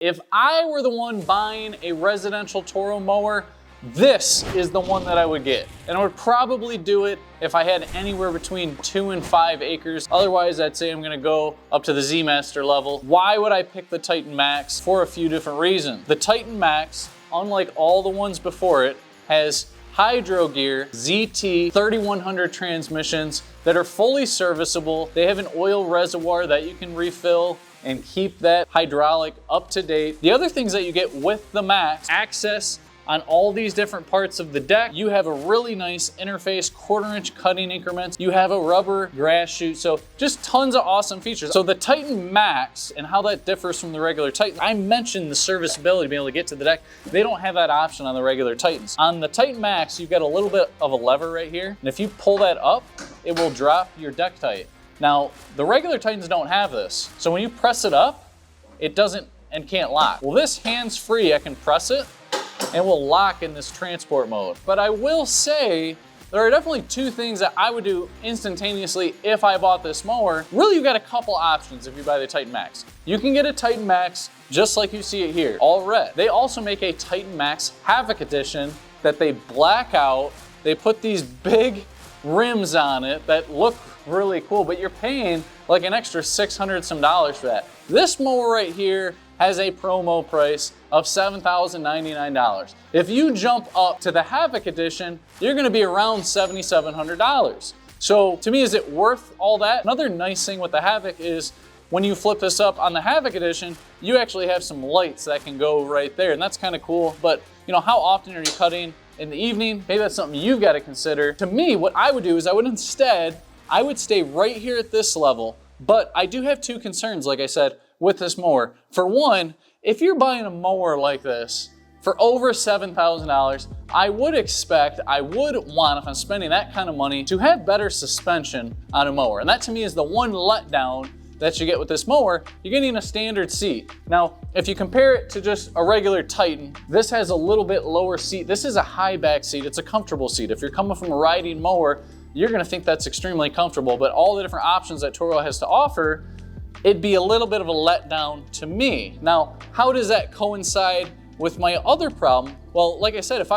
If I were the one buying a residential Toro mower, this is the one that I would get. And I would probably do it if I had anywhere between 2 and 5 acres. Otherwise, I'd say I'm gonna go up to the Z Master level. Why would I pick the Titan Max? For a few different reasons. The Titan Max, unlike all the ones before it, has Hydro Gear ZT 3100 transmissions that are fully serviceable. They have an oil reservoir that you can refill and keep that hydraulic up to date. The other things that you get with the Max, access on all these different parts of the deck. You have a really nice interface, 1/4 inch cutting increments. You have a rubber grass chute. So just tons of awesome features. So the Titan Max and how that differs from the regular Titan, I mentioned the serviceability, being able to get to the deck. They don't have that option on the regular Titans. On the Titan Max, you've got a little bit of a lever right here. And if you pull that up, it will drop your deck height. Now, the regular Titans don't have this. So when you press it up, it doesn't and can't lock. Well, this hands-free, I can press it and will lock in this transport mode. But I will say, there are definitely 2 things that I would do instantaneously if I bought this mower. Really, you've got a couple options if you buy the Titan Max. You can get a Titan Max just like you see it here, all red. They also make a Titan Max Havoc Edition that they black out. They put these big rims on it that look really cool, but you're paying like an extra $600 some for that. This mower right here has a promo price of $7,099. If you jump up to the Havoc Edition, you're gonna be around $7,700. So to me, is it worth all that? Another nice thing with the Havoc is when you flip this up on the Havoc Edition, you actually have some lights that can go right there, and that's kind of cool. But you know, how often are you cutting in the evening? Maybe that's something you've got to consider. To me, what I would do is I would stay right here at this level, but I do have 2 concerns, like I said, with this mower. For one, if you're buying a mower like this for over $7,000, I would want, if I'm spending that kind of money, to have better suspension on a mower. And that to me is the one letdown that you get with this mower. You're getting a standard seat. Now, if you compare it to just a regular Titan, this has a little bit lower seat. This is a high back seat. It's a comfortable seat. If you're coming from a riding mower, you're gonna think that's extremely comfortable, but all the different options that Toro has to offer, it'd be a little bit of a letdown to me. Now, how does that coincide with my other problem? Well, like I said, if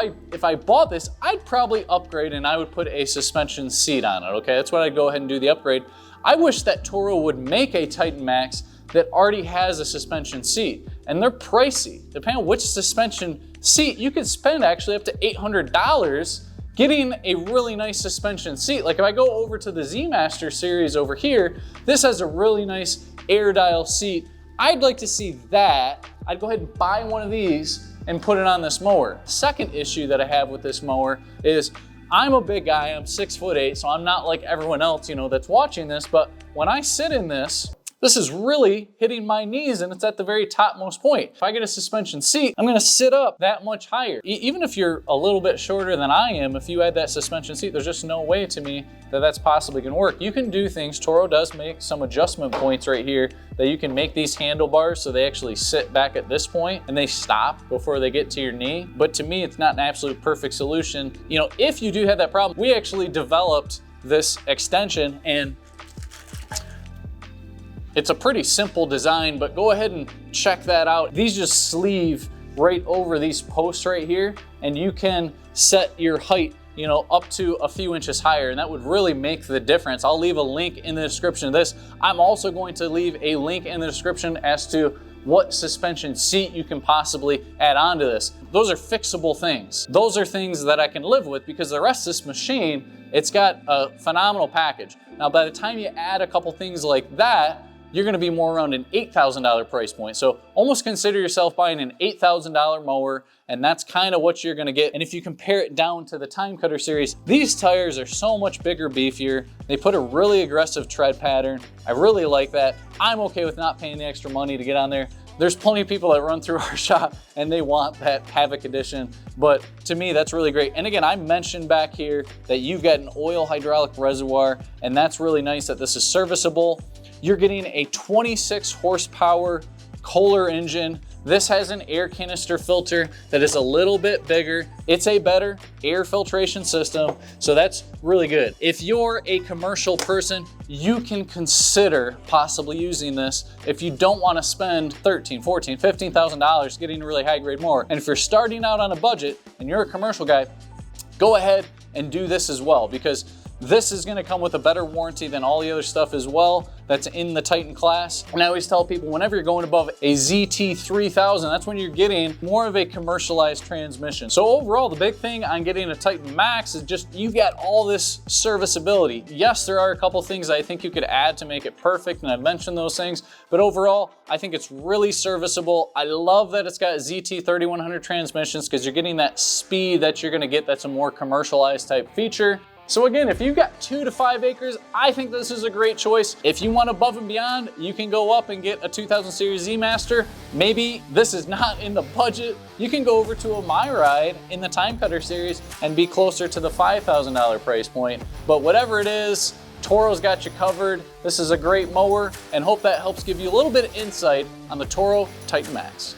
I bought this, I'd probably upgrade and I would put a suspension seat on it, okay? That's what I'd go ahead and do the upgrade. I wish that Toro would make a Titan Max that already has a suspension seat, and they're pricey. Depending on which suspension seat, you could spend actually up to $800 getting a really nice suspension seat. Like if I go over to the Z Master series over here, this has a really nice air dial seat. I'd like to see that. I'd go ahead and buy one of these and put it on this mower. Second issue that I have with this mower is I'm a big guy, I'm 6'8", so I'm not like everyone else, you know, that's watching this, but when I sit in this, this is really hitting my knees and it's at the very topmost point. If I get a suspension seat, I'm gonna sit up that much higher. Even if you're a little bit shorter than I am, if you add that suspension seat, there's just no way to me that that's possibly gonna work. You can do things, Toro does make some adjustment points right here that you can make these handlebars so they actually sit back at this point and they stop before they get to your knee. But to me, it's not an absolute perfect solution. You know, if you do have that problem, we actually developed this extension and it's a pretty simple design, but go ahead and check that out. These just sleeve right over these posts right here, and you can set your height, you know, up to a few inches higher, and that would really make the difference. I'll leave a link in the description of this. I'm also going to leave a link in the description as to what suspension seat you can possibly add on to this. Those are fixable things. Those are things that I can live with because the rest of this machine, it's got a phenomenal package. Now, by the time you add a couple things like that, you're gonna be more around an $8,000 price point. So almost consider yourself buying an $8,000 mower, and that's kind of what you're gonna get. And if you compare it down to the Time Cutter series, these tires are so much bigger, beefier. They put a really aggressive tread pattern. I really like that. I'm okay with not paying the extra money to get on there. There's plenty of people that run through our shop and they want that Havoc Edition, but to me, that's really great. And again, I mentioned back here that you've got an oil hydraulic reservoir, and that's really nice that this is serviceable. You're getting a 26 horsepower Kohler engine This has an air canister filter that is a little bit bigger. It's a better air filtration system, so that's really good. If you're a commercial person, you can consider possibly using this if you don't want to spend $13,000, $14,000, $15,000 getting a really high grade mower. And if you're starting out on a budget and you're a commercial guy, go ahead and do this as well, because this is going to come with a better warranty than all the other stuff as well that's in the Titan class. And I always tell people, whenever you're going above a ZT3000, that's when you're getting more of a commercialized transmission. So overall, the big thing on getting a Titan Max is just you got all this serviceability. Yes, there are a couple things I think you could add to make it perfect, and I've mentioned those things, but overall, I think it's really serviceable. I love that it's got ZT3100 transmissions, because you're getting that speed that you're going to get that's a more commercialized type feature. So again, if you've got 2 to 5 acres, I think this is a great choice. If you want above and beyond, you can go up and get a 2000 series Z Master. Maybe this is not in the budget. You can go over to a My Ride in the Time Cutter series and be closer to the $5,000 price point. But whatever it is, Toro's got you covered. This is a great mower, and hope that helps give you a little bit of insight on the Toro Titan Max.